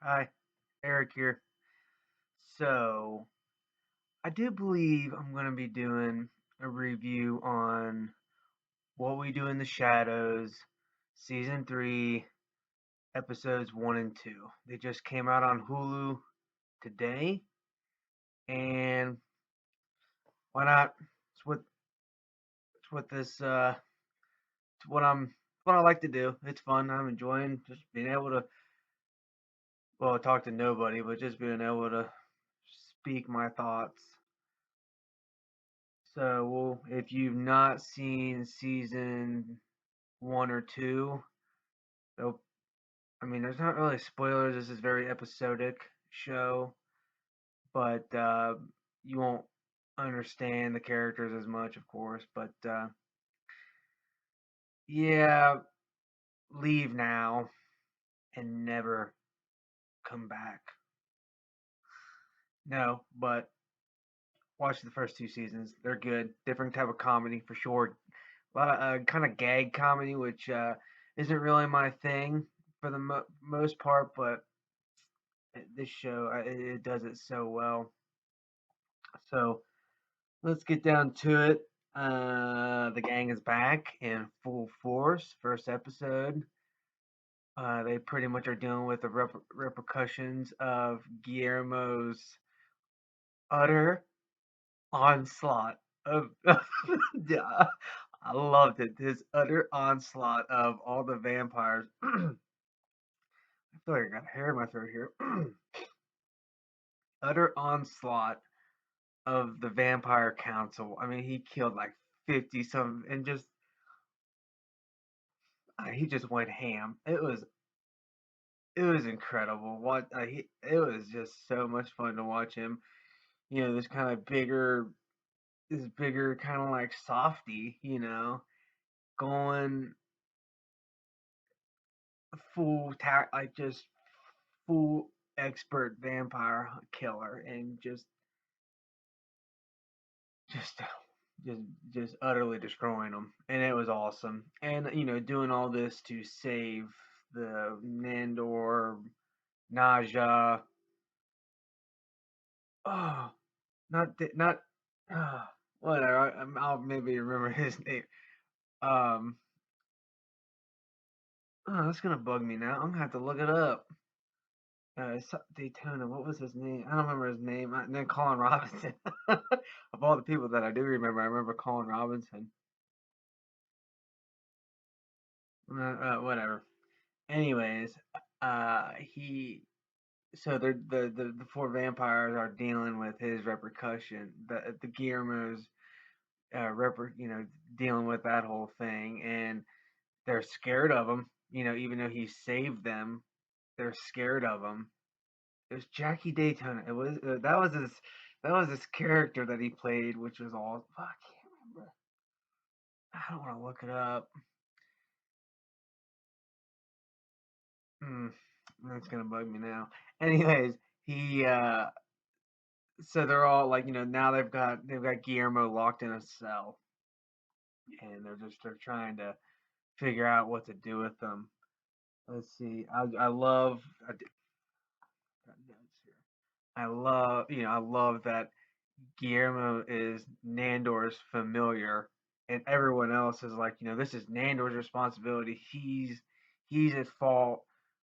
Hi, Eric here. So, I do believe I'm going to be doing a review on What We Do in the Shadows, Season 3, Episodes 1 and 2. They just came out on Hulu today, and why not? It's what this, it's what I like to do. It's fun. I'm enjoying just being able to, well, talk to nobody, but just being able to speak my thoughts. So, well, if you've not seen season 1 or 2, though, I mean, there's not really spoilers. This is a very episodic show, but you won't understand the characters as much, of course. But yeah, leave now and never come back. No, but watch the first 2 seasons. They're good. Different type of comedy for sure. A lot of kind of gag comedy, which isn't really my thing for the most part, but this show it does it so well. So let's get down to it. The gang is back in full force. First episode. They pretty much are dealing with the repercussions of Guillermo's utter onslaught of. Yeah, I loved it. His utter onslaught of all the vampires. I feel like I got hair in my throat here. Utter onslaught of the Vampire Council. I mean, he killed like 50 some and just he just went ham. It was incredible. It was just so much fun to watch him. This kind of this bigger kind of like softy. Going full like just full expert vampire killer and just just just utterly destroying them, and it was awesome. And doing all this to save the Nandor, Naja. Oh, not uh, whatever. I'll maybe remember his name. Um, oh, that's gonna bug me now. I'm gonna have to look it up. Daytona. What was his name? I don't remember his name. And then Colin Robinson. Of all the people that I do remember, I remember Colin Robinson. Whatever. Anyways, he so the four vampires are dealing with his repercussion. The Guillermo's dealing with that whole thing, and they're scared of him. Even though he saved them, they're scared of him. It was Jackie Daytona. That was his character that he played, which was all I can't remember. I don't want to look it up. Mm, that's gonna bug me now. Anyways, he so they're all like, now they've got Guillermo locked in a cell, and they're trying to figure out what to do with them. Let's see. Got notes here. I love that Guillermo is Nandor's familiar, and everyone else is like, this is Nandor's responsibility. He's at fault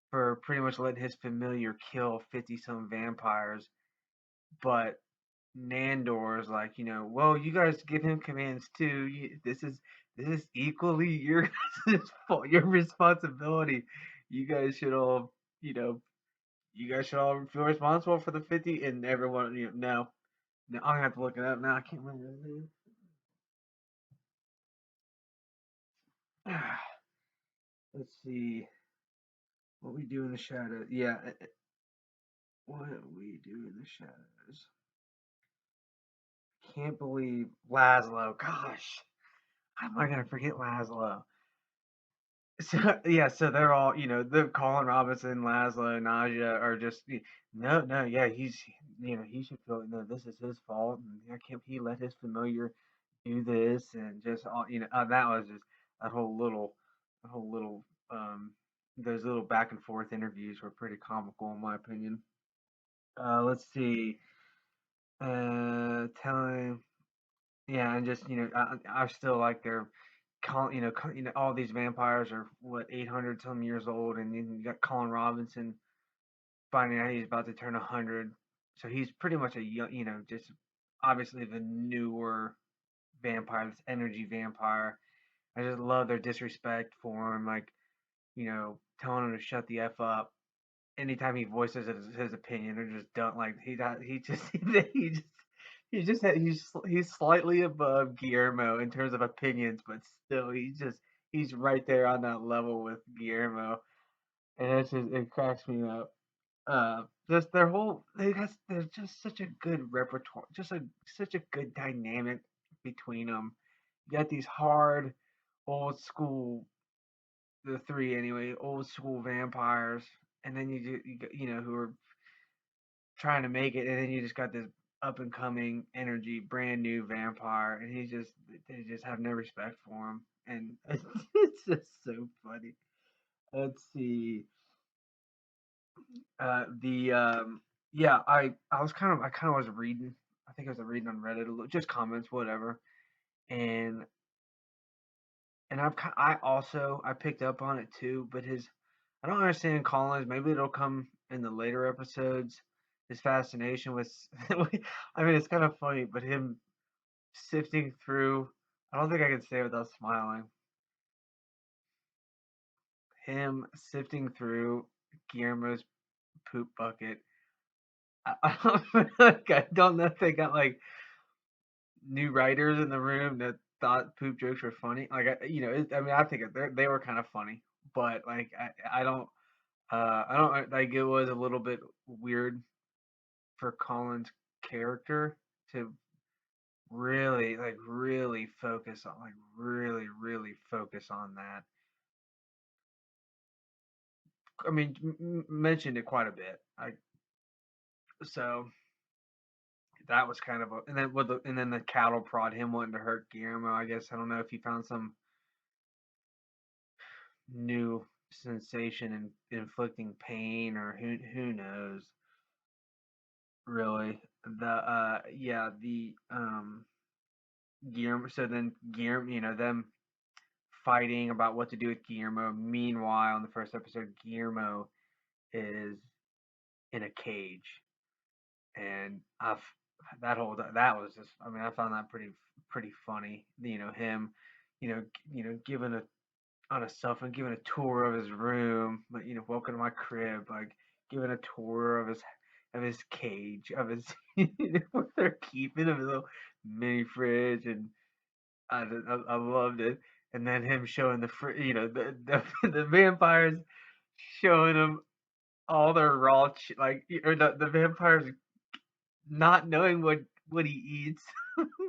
for pretty much letting his familiar kill 50 some vampires, but Nandor is like, well, you guys give him commands too. This is equally your fault, your responsibility. You guys should all, you know, you guys should all feel responsible for the 50, and everyone, no, no, I'm gonna have to look it up now. I can't remember his name. Let's see. What we do in the shadows. Yeah, what we do in the shadows. Can't believe Laszlo. Gosh, how am I gonna forget Laszlo? So yeah, so they're all, the Colin Robinson, Laszlo, Naja are just no, no, yeah, he should feel no, this is his fault, and I can't he let his familiar do this, and just all that was just that whole little those little back and forth interviews were pretty comical in my opinion. Let's see. Telling, yeah, and just I still like their all these vampires are what 800 some years old, and then you got Colin Robinson finding out he's about to turn 100, so he's pretty much a young, just obviously the newer vampire, this energy vampire. I just love their disrespect for him, like telling him to shut the f up anytime he voices his opinion. They're just don't like he just he's slightly above Guillermo in terms of opinions, but still he's right there on that level with Guillermo, and it cracks me up. Just their whole there's just such a good repertoire, such a good dynamic between them. You got these hard old school, the three anyway, old school vampires, and then who are trying to make it, and then you just got this up and coming energy, brand new vampire, and they just have no respect for him, and it's just so funny. Let's see, the yeah, I kind of was reading, I think I was reading on Reddit a little, just comments, whatever, and I also I picked up on it too, but his I don't understand Collins. Maybe it'll come in the later episodes. His fascination with I mean it's kind of funny, but him sifting through. I don't think I can say it without smiling. Him sifting through Guillermo's poop bucket. I don't, like, I don't know if they got like new writers in the room that thought poop jokes were funny. Like I mean I think they were kind of funny, but like I don't like it was a little bit weird for Colin's character to really focus on really focus on that. I mean, mentioned it quite a bit. So that was kind of a, and then the cattle prod, him wanting to hurt Guillermo. I guess I don't know if he found some new sensation in inflicting pain, or who knows really. The yeah, the Guillermo. So then Guillermo, them fighting about what to do with Guillermo. Meanwhile, in the first episode, Guillermo is in a cage, and that was just. I mean, I found that pretty funny. Him, giving a on a cell phone, giving a tour of his room, like welcome to my crib, like giving a tour of his cage, of his where they're keeping him, a little mini fridge, and I loved it. And then him showing the vampires, showing him all their raw like, or the vampires not knowing what he eats.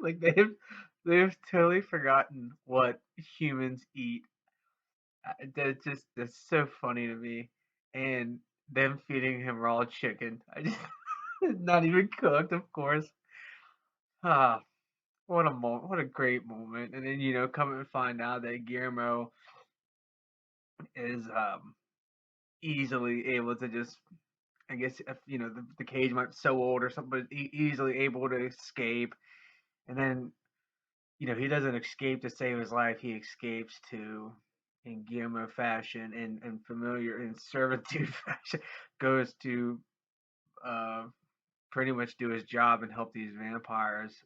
Like they've totally forgotten what humans eat. That's so funny to me. And them feeding him raw chicken. I just not even cooked, of course. Ah, what a great moment. And then come and find out that Guillermo is easily able to just, I guess, if, the cage might be so old or something, but easily able to escape. And then he doesn't escape to save his life. He escapes to, in Guillermo fashion, and familiar in servitude fashion, goes to uh, pretty much do his job and help these vampires.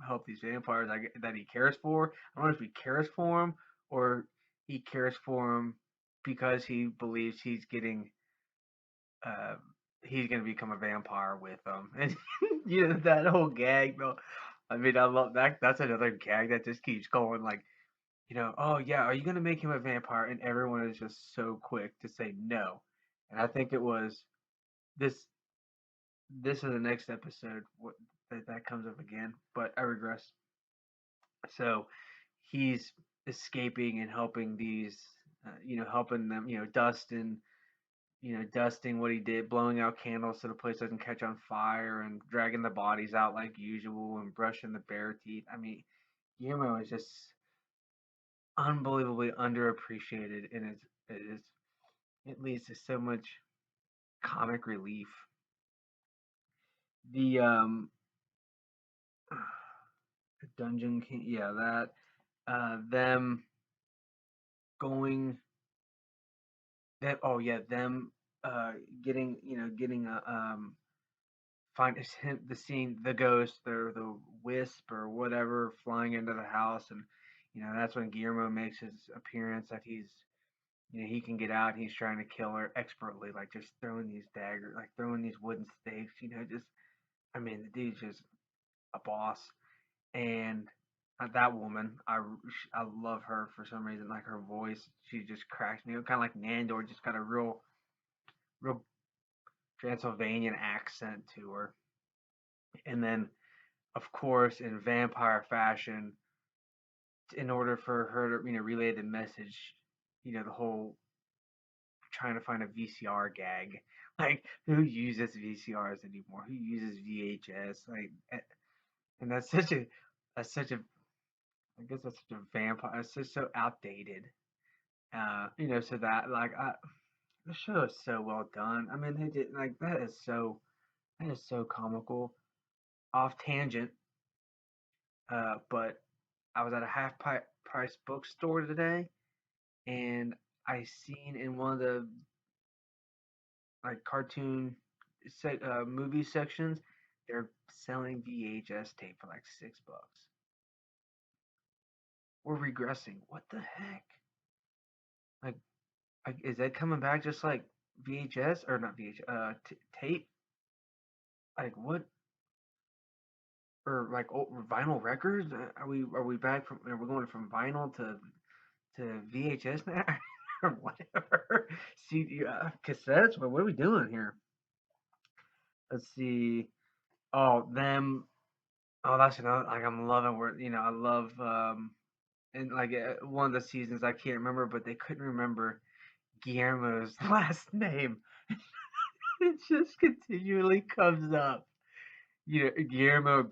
Help these vampires that he cares for. I don't know if he cares for them, or he cares for them because he believes uh, he's gonna become a vampire with them. And that whole gag though. I mean, I love that. That's another gag that just keeps going. Like, oh yeah, are you gonna make him a vampire? And everyone is just so quick to say no. And I think it was this. This is the next episode that comes up again, but I regress. So he's escaping and helping these, helping them, dusting what he did, blowing out candles so the place doesn't catch on fire, and dragging the bodies out like usual, and brushing the bare teeth. I mean, Guillermo is just unbelievably underappreciated in It is it leads to so much comic relief. The Dungeon King, yeah, that them going that oh yeah, them getting getting a find it's him the scene the ghost or the wisp or whatever flying into the house, and that's when Guillermo makes his appearance, that he can get out, and he's trying to kill her expertly, like just throwing these daggers, like throwing these wooden stakes, just I mean, the dude's just a boss. And that woman, I love her for some reason. Like her voice, she just cracks me. Kind of like Nandor, just got a real Transylvanian accent to her. And then, of course, in vampire fashion, in order for her to relay the message, the whole trying to find a VCR gag. Like, who uses VCRs anymore? Who uses VHS? Like, and that's such a I guess that's such a vampire. It's just so outdated. So that the show is so well done. I mean, they did like that is so comical. Off tangent, but I was at a price bookstore today, and I seen in one of the like cartoon movie sections, they're selling VHS tape for like $6. We're regressing. What the heck? Like is that coming back just like VHS or not VHS? Tape? Like what? Or like vinyl records? Are we back from? Are we going from vinyl to VHS now or whatever? CD cassettes? What are we doing here? Let's see. Oh, them. Oh, that's another. Like I'm loving where I love and like one of the seasons I can't remember, but they couldn't remember Guillermo's last name. It just continually comes up. Guillermo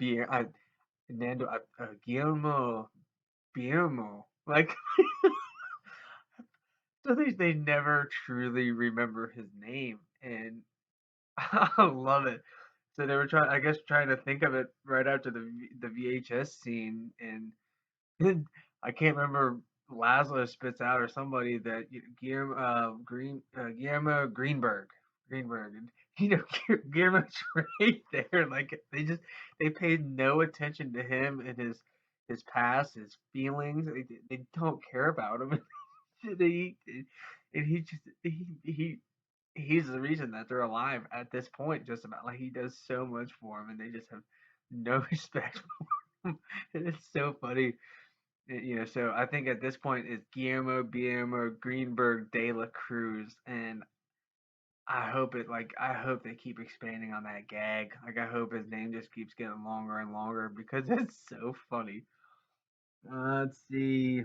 Nando, Guillermo. Like, so they never truly remember his name, and I love it. So they were I guess, trying to think of it right after the VHS scene, and I can't remember. Laszlo spits out or somebody that Guillermo Greenberg, and Guillermo's right there. Like they paid no attention to him and his past, his feelings. They don't care about him. they, and he just he's the reason that they're alive at this point. Just about, like, he does so much for him, and they just have no respect for him. And it's so funny. So I think at this point it's Guillermo Greenberg de la Cruz, and I hope they keep expanding on that gag. Like I hope his name just keeps getting longer and longer because it's so funny. Let's see.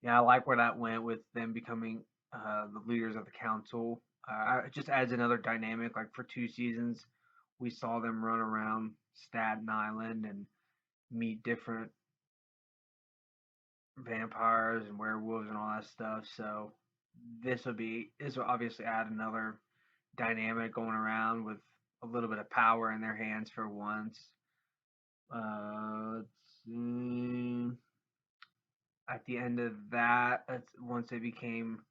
Yeah, I like where that went with them becoming the leaders of the council. It just adds another dynamic. Like for 2 seasons, we saw them run around Staten Island and meet different vampires and werewolves and all that stuff. So this will obviously add another dynamic going around with a little bit of power in their hands for once. Let's see. At the end of that, once they became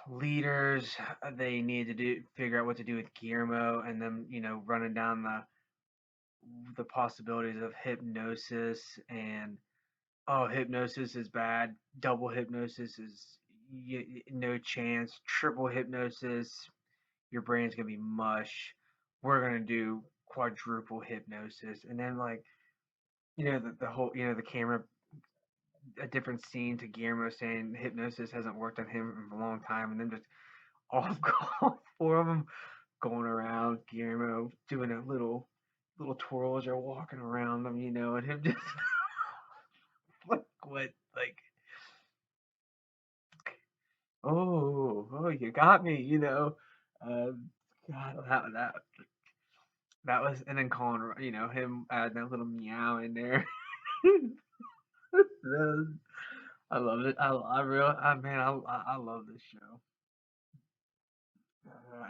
leaders, they needed to figure out what to do with Guillermo, and then running down the possibilities of hypnosis, and oh, hypnosis is bad. Double hypnosis is no chance. Triple hypnosis, your brain's gonna be mush. We're gonna do quadruple hypnosis, and then like the whole the camera, a different scene to Guillermo saying hypnosis hasn't worked on him in a long time, and then just all, all four of them going around, Guillermo doing a little twirl as they're walking around them, and him just like what, like, oh, you got me, God, that was, and then calling, him adding that little meow in there. I love it. I real I man I love this show.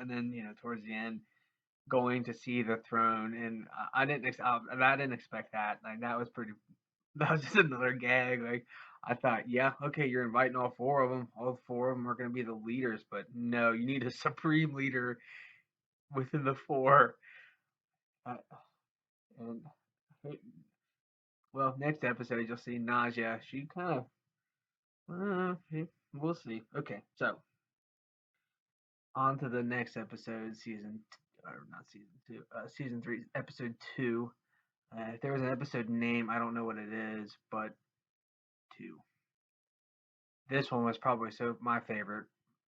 And then towards the end, going to see the throne, and I didn't expect that. Like that was pretty. That was just another gag. Like I thought, yeah, okay, you're inviting all four of them. All four of them are going to be the leaders, but no, you need a supreme leader within the four. Uh, and well, next episode you'll see Nausea. She kind of, we'll see. Okay, so on to the next episode, or not season two, season three, episode two. If there was an episode name, I don't know what it is, but two. This one was probably my favorite.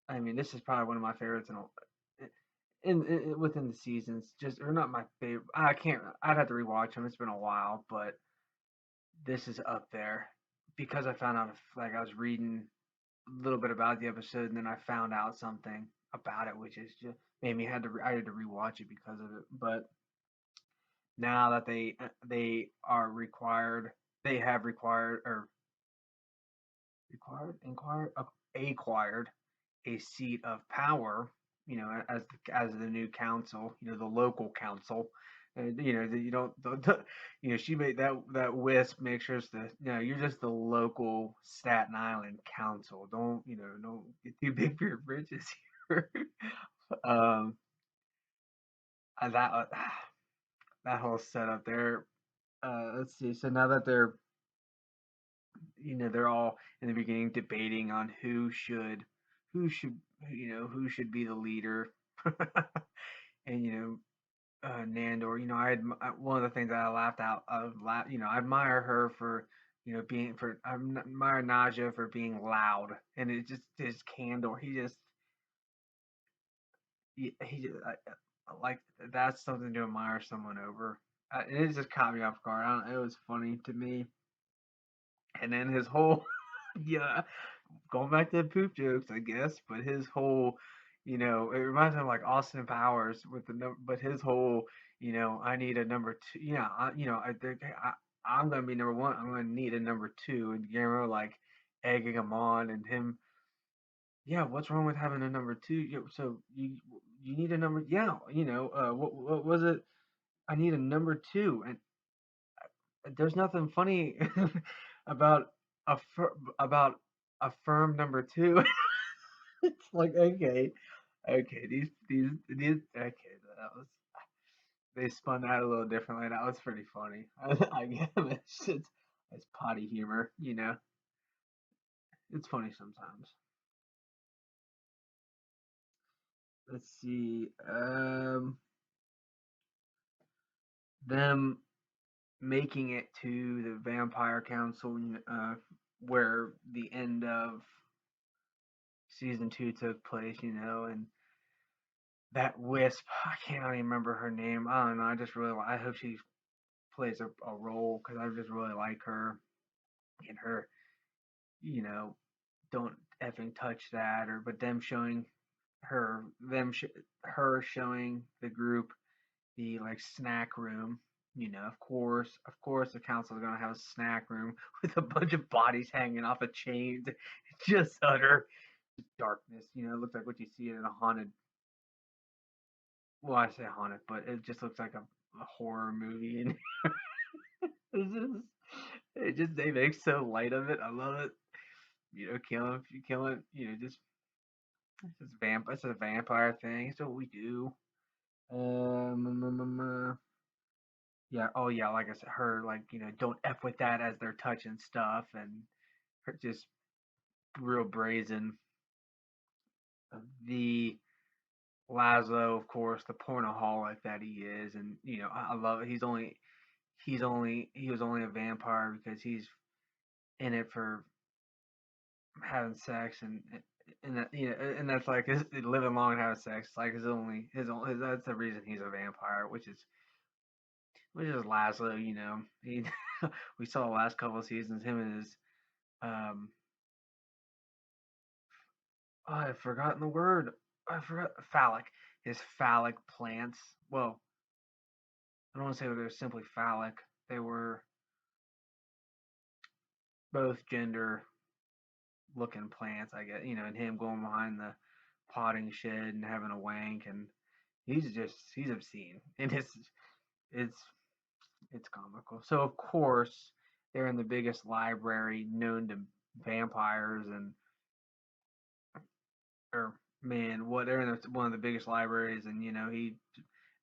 I mean, this is probably one of my favorites in within the seasons. Just or not my favorite. I can't. I'd have to rewatch them. It's been a while, but this is up there because I found out like I was reading a little bit about the episode, and then I found out something about it, which is just made me I had to rewatch it because of it. But now that they are required, they have required or acquired a seat of power, as the new council, the local council. You don't, she made that wisp make sure it's you're just the local Staten Island council. Don't get too big for your britches here. um, that that whole setup there. Let's see. So now that they're all in the beginning debating on who should who should be the leader. And Nandor, one of the things that I laughed out of I admire her for I admire Naja for being loud, and it just his candor, he just like that's something to admire someone over. It just caught me off guard. It was funny to me. And then his whole yeah, going back to the poop jokes, I guess, but his whole, it reminds me of like Austin Powers with but his whole, I need a number two. Yeah, I think I'm gonna be number one. I'm gonna need a number two, and Guillermo like egging him on, and him, yeah, what's wrong with having a number two? So you need a number, yeah, what was it? I need a number two, and there's nothing funny about about a firm number two. It's like okay, these okay, that was they spun that a little differently. That was pretty funny. I guess it's potty humor, It's funny sometimes. Let's see, them making it to the Vampire Council, where the end of season two took place, and that wisp, I can't even remember her name. I don't know. I hope she plays a role because I just really like her and her, you know, don't effing touch that but them showing her showing the group the like snack room. Of course, the council is gonna have a snack room with a bunch of bodies hanging off of chains. Just utter darkness. It looks like what you see in a haunted. Well, I say haunted, but it just looks like a horror movie, and it's just, they make so light of it. I love it. Killing, just it's a vampire thing. It's what we do. Yeah. Oh yeah. Like I said, her like don't f with that as they're touching stuff, and her just real brazen. The Laszlo, of course, the pornaholic that he is, and I love it. He was only a vampire because he's in it for having sex, and that and that's like living long and having sex. Like that's the reason he's a vampire, which is Laszlo. He we saw the last couple of seasons him and his um oh, I've forgotten the word. I forgot phallic. His phallic plants. Well, I don't want to say they were simply phallic. They were both gender. looking plants, I guess, and him going behind the potting shed and having a wank, and he's obscene, and it's it's comical. So of course they're in the biggest library known to vampires, and or man, what they're in one of the biggest libraries, and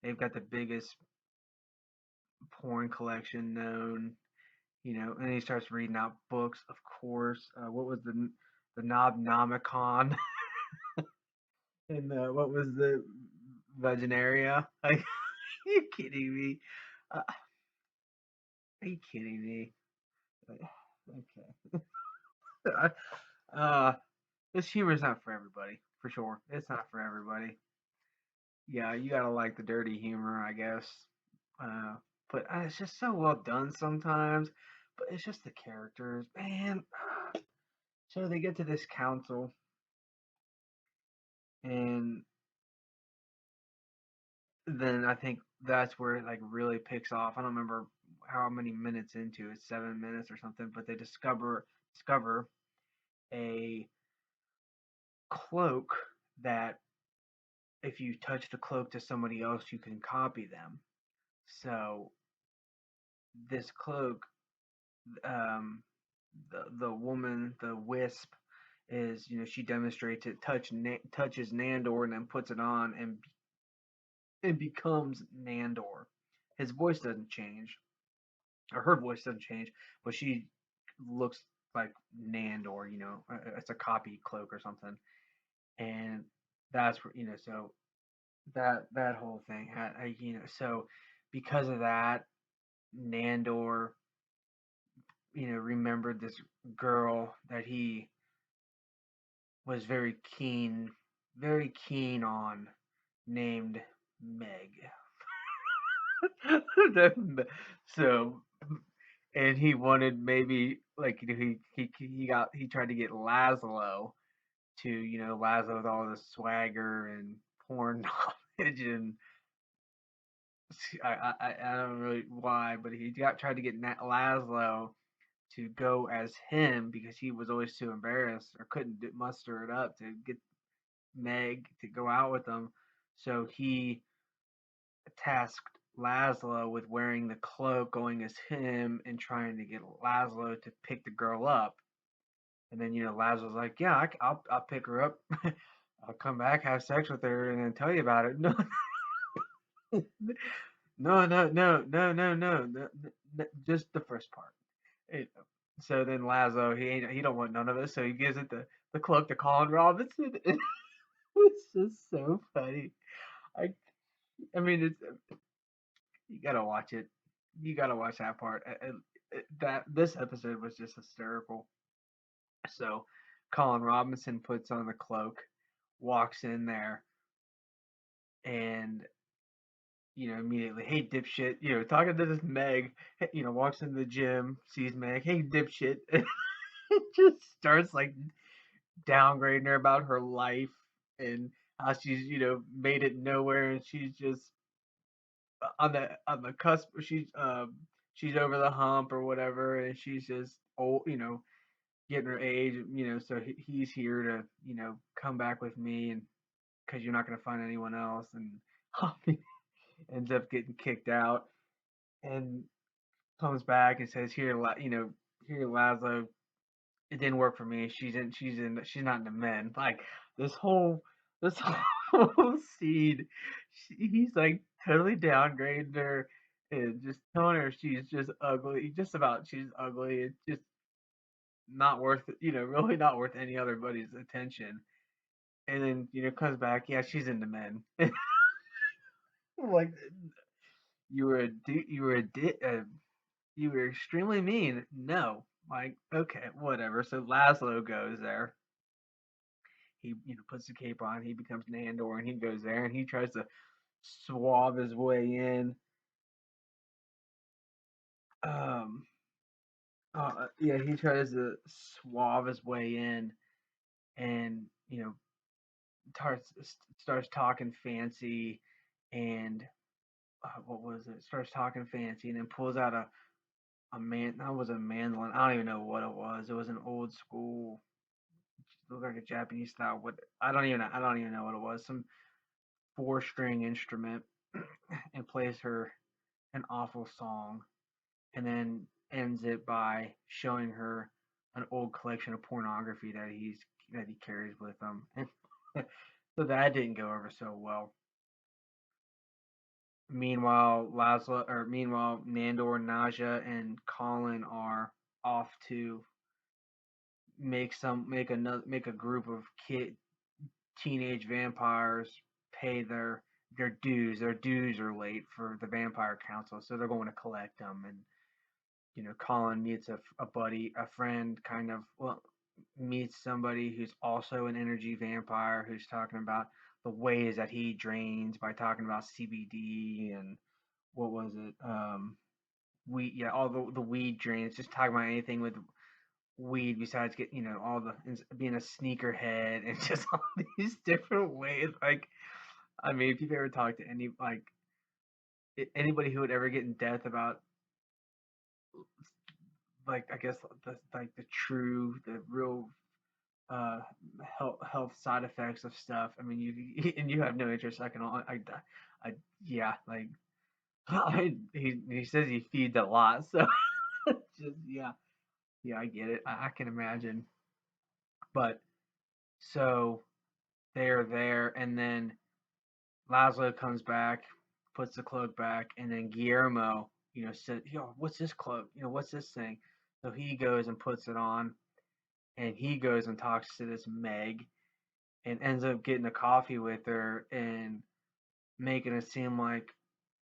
they've got the biggest porn collection known. And he starts reading out books. Of course, what was the Nobnomicon, and what was the Vaginaria? Like, are you kidding me? Are you kidding me? Okay. uh, this humor is not for everybody, for sure. It's not for everybody. Yeah, you gotta like the dirty humor, I guess. Uh, but it's just so well done sometimes. But it's just the characters, man. So they get to this council, and then I think that's where it like really picks off. I don't remember how many minutes into it, 7 minutes or something, but they discover a cloak that if you touch the cloak to somebody else, you can copy them. So this cloak, um, the woman, the wisp, is she demonstrates it, touches Nandor, and then puts it on, and it becomes Nandor. His voice doesn't change, or her voice doesn't change, but she looks like Nandor. It's a copy cloak or something, and that's where so that whole thing had so because of that, Nandor remembered this girl that he was very keen on, named Meg. So, and he wanted maybe like he tried to get Laszlo to Laszlo with all the swagger and porn knowledge, and I don't really why, but he tried to get Laszlo to go as him because he was always too embarrassed or couldn't muster it up to get Meg to go out with him. So he tasked Laszlo with wearing the cloak, going as him, and trying to get Laszlo to pick the girl up. And then Laszlo's like, "Yeah, I'll pick her up. I'll come back, have sex with her, and then tell you about it." No, no, no, no, no, no, no, no, just the first part. It, so then Lazo, he don't want none of it, so he gives it the cloak to Colin Robinson. It's just so funny. I I mean, you gotta watch it. You gotta watch that part. That this episode was just hysterical. So Colin Robinson puts on the cloak, walks in there, and immediately, hey dipshit, talking to this Meg, walks into the gym, sees Meg, hey dipshit, and just starts like downgrading her about her life and how she's made it nowhere, and she's just on the cusp. She's over the hump or whatever, and she's just old, getting her age, so he's here to come back with me, and because you're not going to find anyone else, and ends up getting kicked out, and comes back and says, here, Laszlo, it didn't work for me. She's not into men. Like this whole this whole scene, he's like totally downgrading her and just telling her she's just ugly. Just about she's ugly. It's just not worth really not worth any other buddy's attention. And then comes back, yeah, she's into men. Like you were extremely mean. No, like okay, whatever. So Laszlo goes there. He puts the cape on. He becomes Nandor, and he goes there, and he tries to swab his way in. Um, yeah, he tries to swab his way in, and starts talking fancy, and what was it? Starts talking fancy, and then pulls out a man. That was a mandolin. I don't even know what it was. It was an old school. looked like a Japanese style. What I don't even know what it was. Some four-string instrument, and plays her an awful song, and then ends it by showing her an old collection of pornography that he carries with him, and so that didn't go over so well. Meanwhile, Nandor, Naja, and Colin are off to make a group of teenage vampires pay their dues. Their dues are late for the vampire council, so they're going to collect them. And Colin meets a buddy, a friend, kind of, well, meets somebody who's also an energy vampire, who's talking about the ways that he drains by talking about CBD and what was it? Weed, yeah, all the weed drains. Just talking about anything with weed besides all the being a sneakerhead and just all these different ways. Like, I mean, if you've ever talked to anybody who would ever get in depth about, like, I guess the real uh health side effects of stuff. I mean, and you have no interest. I yeah, like, he says he feeds a lot, so just yeah, I get it. I can imagine. But so they're there, and then Laszlo comes back, puts the cloak back, and then Guillermo, said, what's this cloak? What's this thing? So he goes and puts it on, and he goes and talks to this Meg, and ends up getting a coffee with her and making it seem like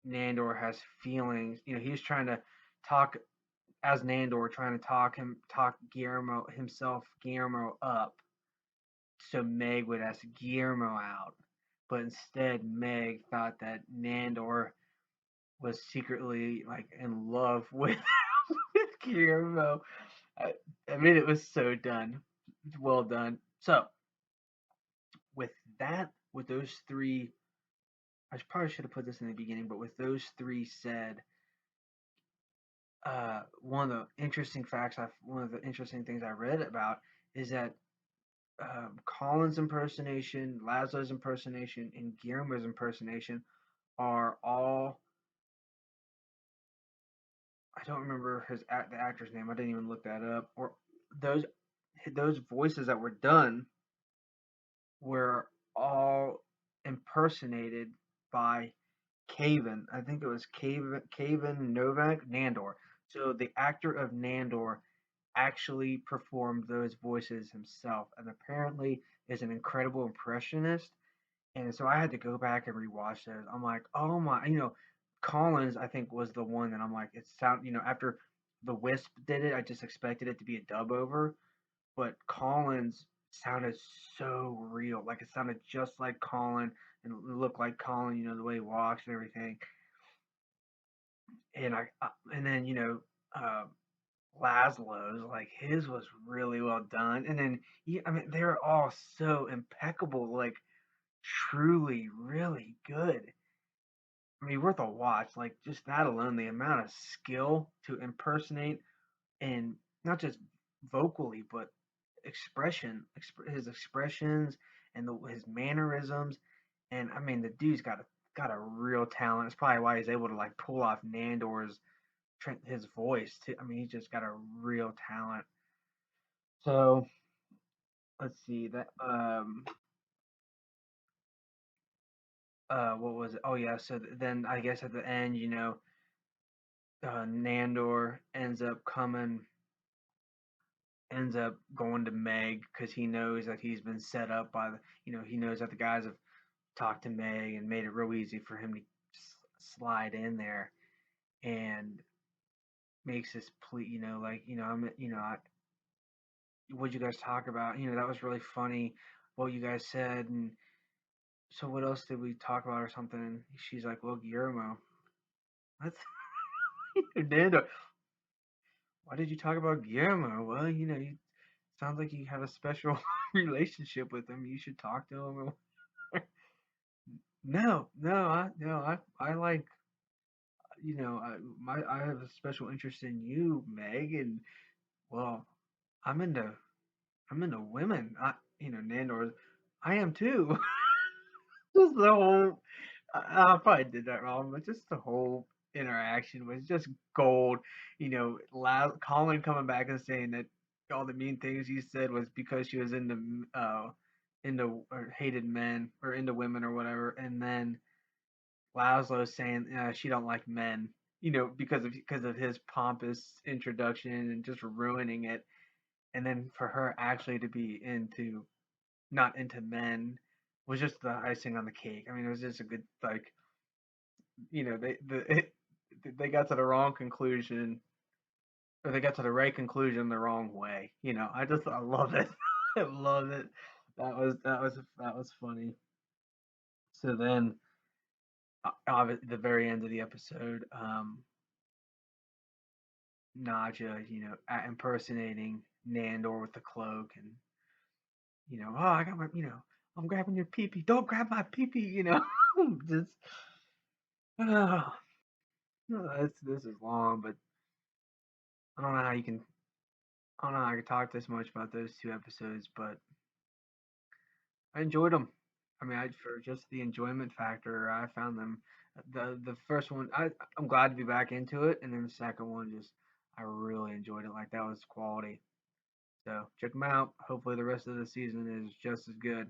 Nandor has feelings. He's trying to talk as Nandor, trying to talk Guillermo up, so Meg would ask Guillermo out. But instead, Meg thought that Nandor was secretly, like, in love with with Guillermo. I, I mean, it was so done, well done. So with with those three, I probably should have put this in the beginning, but with those three said, one of the interesting things I read about is that Colin's impersonation, Laszlo's impersonation, and Guillermo's impersonation are all. I don't remember the actor's name. I didn't even look that up. Or those those voices that were done were all impersonated by Caven. I think it was Caven Novak Nandor. So the actor of Nandor actually performed those voices himself, and apparently is an incredible impressionist. And so I had to go back and rewatch those. I'm like, oh my, Collins, I think, was the one that I'm like, after the Wisp did it, I just expected it to be a dub over, but Collins sounded so real. Like, it sounded just like Colin and looked like Colin, the way he walks and everything. And and then, uh, Laszlo's, like, his was really well done. And then, I mean, they were all so impeccable, like, truly, really good. I mean, worth a watch. Like, just that alone, the amount of skill to impersonate, and not just vocally, but his expressions and his mannerisms. And I mean, the dude's got a real talent. It's probably why he's able to, like, pull off Nandor's his voice too. I mean, he's just got a real talent. So let's see that. What was it? Oh yeah. So then I guess at the end, Nandor ends up going to Meg because he knows that he's been set up by he knows that the guys have talked to Meg and made it real easy for him to slide in there, and makes this plea, like, what'd you guys talk about? That was really funny what you guys said, and so what else did we talk about or something? And she's like, well, Guillermo, that's Nando. Why did you talk about Guillermo? Well, you sounds like you have a special relationship with him. You should talk to him. No, I like, I have a special interest in you, Meg, and, well, I'm into I'm into women. Nandor, I am too. Just the whole, I probably did that wrong, but just the whole interaction was just gold. Colin coming back and saying that all the mean things he said was because she was into or hated men or into women or whatever, and then Laszlo saying she don't like men, because of his pompous introduction and just ruining it, and then for her actually to be into not into men was just the icing on the cake. I mean, it was just a good like they got to the wrong conclusion, or they got to the right conclusion the wrong way. I love it. I love it. That was funny. So then, at the very end of the episode, Naja, impersonating Nandor with the cloak, and oh, I got my, I'm grabbing your peepee. Don't grab my peepee. Just, oh, this is long, but I don't know how you can. I don't know how I could talk this much about those two episodes, but I enjoyed them. I mean, for just the enjoyment factor, I found them. The first one, I'm glad to be back into it, and then the second one, just I really enjoyed it. Like that was quality. So check them out. Hopefully, the rest of the season is just as good.